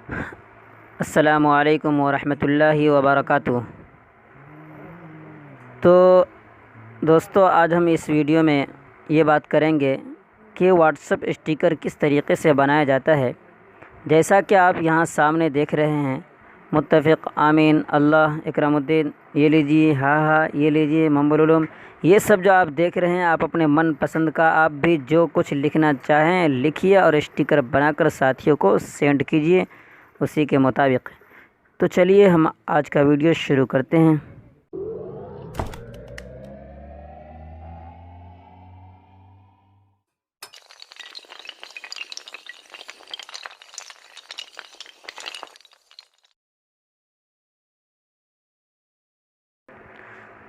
अस्सलामुअलैकुम वरहमतुल्लाहि वबरकातुहू। तो दोस्तों, आज हम इस वीडियो में ये बात करेंगे कि व्हाट्सएप स्टिकर किस तरीक़े से बनाया जाता है। जैसा कि आप यहाँ सामने देख रहे हैं, मुत्तफ़िक़, आमीन, अल्लाह, इकरामुद्दीन, ये लीजिए, हा, ये लीजिए, मंबुलुलुम, ये सब जो आप देख रहे हैं, आप अपने मन पसंद का आप भी जो कुछ लिखना चाहें लिखिए और स्टिकर बनाकर साथियों को सेंड कीजिए उसी के मुताबिक। तो चलिए हम आज का वीडियो शुरू करते हैं।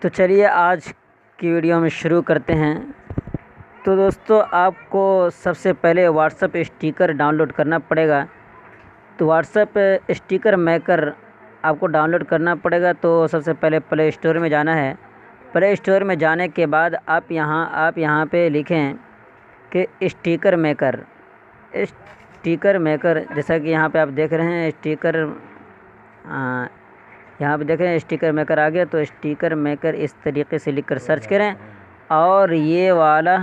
तो चलिए आज की वीडियो में शुरू करते हैं। तो दोस्तों, आपको सबसे पहले व्हाट्सएप स्टिकर डाउनलोड करना पड़ेगा। तो व्हाट्सएप स्टिकर मेकर आपको डाउनलोड करना पड़ेगा। तो सबसे पहले प्ले स्टोर में जाना है। प्ले स्टोर में जाने के बाद आप यहाँ पे लिखें कि स्टिकर मेकर, जैसा कि यहाँ पे आप देख रहे हैं स्टिकर, यहाँ पे देख रहे हैं स्टिकर मेकर आ गया। तो स्टिकर मेकर इस तरीके से लिखकर सर्च करें और ये वाला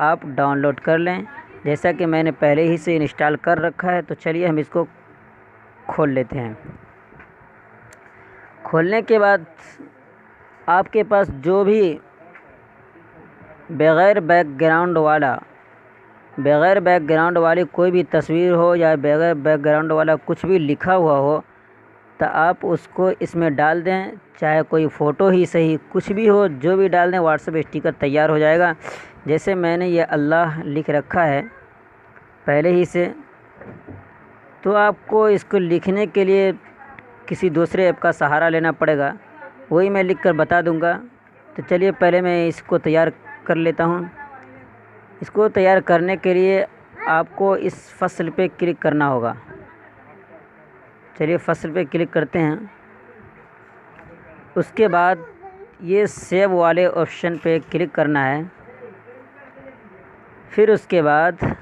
आप डाउनलोड कर लें, जैसा कि मैंने पहले ही से इंस्टॉल कर रखा है। तो चलिए हम इसको खोल लेते हैं। खोलने के बाद आपके पास जो भी बग़ैर बैकग्राउंड वाली कोई भी तस्वीर हो या बग़ैर बैकग्राउंड वाला कुछ भी लिखा हुआ हो, तो आप उसको इसमें डाल दें। चाहे कोई फ़ोटो ही सही, कुछ भी हो, जो भी डाल दें, व्हाट्सएप स्टिकर तैयार हो जाएगा। जैसे मैंने ये अल्लाह लिख रखा है पहले ही से। तो आपको इसको लिखने के लिए किसी दूसरे ऐप का सहारा लेना पड़ेगा, वही मैं लिख कर बता दूंगा। तो चलिए पहले मैं इसको तैयार कर लेता हूँ। इसको तैयार करने के लिए आपको इस फसल पे क्लिक करना होगा। चलिए फसल पे क्लिक करते हैं। उसके बाद ये सेव वाले ऑप्शन पे क्लिक करना है। फिर उसके बाद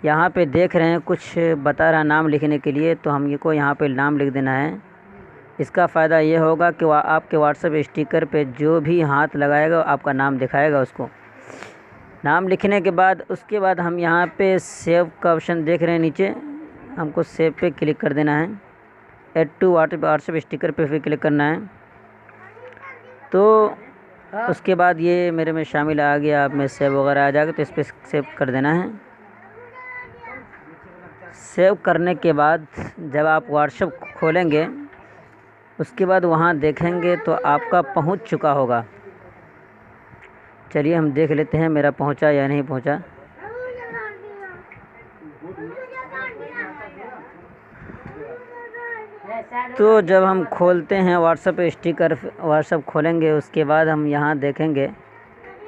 यहाँ पे देख रहे हैं कुछ बता रहा नाम लिखने के लिए, तो हम ये को यहाँ पे नाम लिख देना है। इसका फ़ायदा ये होगा कि आपके व्हाट्सएप स्टिकर पे जो भी हाथ लगाएगा आपका नाम दिखाएगा उसको। नाम लिखने के बाद उसके बाद हम यहाँ पे सेव का ऑप्शन देख रहे हैं नीचे, हमको सेव पे क्लिक कर देना है। ऐड टू व्हाट्सएप स्टिकर पे फिर क्लिक करना है। तो उसके बाद ये मेरे में शामिल आ गया। आप में सेव वगैरह आ जाएगा तो इस पर सेव कर देना है। सेव करने के बाद जब आप व्हाट्सएप खोलेंगे उसके बाद वहाँ देखेंगे तो आपका पहुँच चुका होगा। चलिए हम देख लेते हैं मेरा पहुँचा या नहीं पहुँचा। तो जब हम खोलते हैं व्हाट्सएप खोलेंगे, उसके बाद हम यहाँ देखेंगे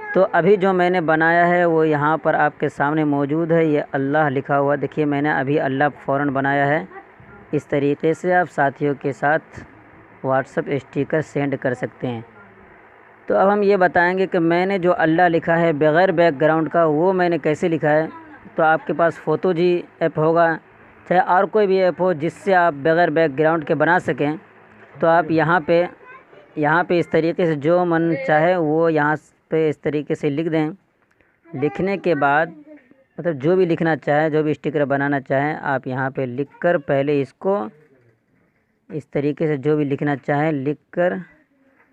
तो अभी जो मैंने बनाया है वो यहाँ पर आपके सामने मौजूद है। ये अल्लाह लिखा हुआ, देखिए मैंने अभी अल्लाह फ़ौरन बनाया है। इस तरीके से आप साथियों के साथ व्हाट्सएप स्टिकर सेंड कर सकते हैं। तो अब हम ये बताएंगे कि मैंने जो अल्लाह लिखा है बग़ैर बैकग्राउंड का, वो मैंने कैसे लिखा है। तो आपके पास फ़ोटो जी ऐप होगा, चाहे और कोई भी ऐप हो जिससे आप बग़ैर बैकग्राउंड के बना सकें। तो आप यहाँ पे इस तरीके से जो मन चाहे वो यहाँ पे इस तरीके से लिख दें। लिखने के बाद मतलब जो भी लिखना चाहें, जो भी स्टिकर बनाना चाहें, आप यहाँ पे लिखकर पहले इसको इस तरीके से जो भी लिखना चाहें लिखकर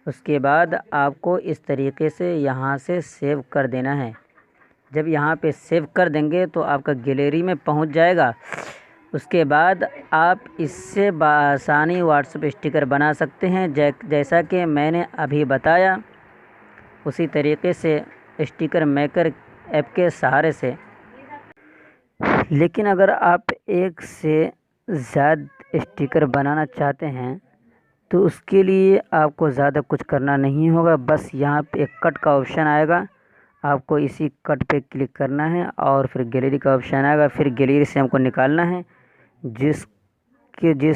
उसके बाद आपको इस तरीके से यहाँ से सेव कर देना है। जब यहाँ पे सेव कर देंगे तो आपका गैलरी में पहुँच जाएगा। उसके बाद आप इससे बआसानी व्हाट्सएप स्टिकर बना सकते हैं, जैसा कि मैंने अभी बताया उसी तरीके से स्टिकर मेकर ऐप के सहारे से। लेकिन अगर आप एक से ज़्यादा स्टिकर बनाना चाहते हैं तो उसके लिए आपको ज़्यादा कुछ करना नहीं होगा। बस यहाँ पे एक कट का ऑप्शन आएगा, आपको इसी कट पे क्लिक करना है और फिर गैलरी का ऑप्शन आएगा। फिर गैलरी से हमको निकालना है जिस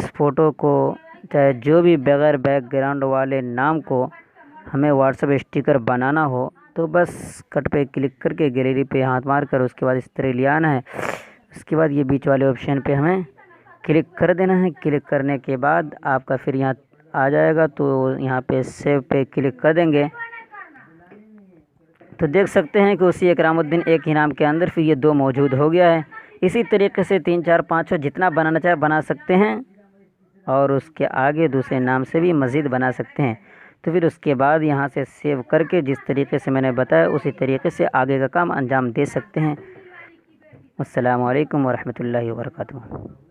फ़ोटो को, चाहे जो भी बग़ैर बैकग्राउंड वाले नाम को हमें व्हाट्सएप स्टिकर बनाना हो, तो बस कट पे क्लिक करके गैलरी पे हाथ मार कर उसके बाद इस तरह ले आना है। उसके बाद ये बीच वाले ऑप्शन पे हमें क्लिक कर देना है। क्लिक करने के बाद आपका फिर यहाँ आ जाएगा, तो यहाँ पे सेव पे क्लिक कर देंगे तो देख सकते हैं कि उसी इकरामुद्दीन एक ही नाम के अंदर फिर ये 2 मौजूद हो गया है। इसी तरीके से 3 4 5 6 जितना बनाना चाहे बना सकते हैं और उसके आगे दूसरे नाम से भी मज़ीद बना सकते हैं। तो फिर उसके बाद यहाँ से सेव करके जिस तरीके से मैंने बताया उसी तरीके से आगे का काम अंजाम दे सकते हैं। अस्सलामु अलैकुम वरहमतुल्लाहि वबरकातुहू।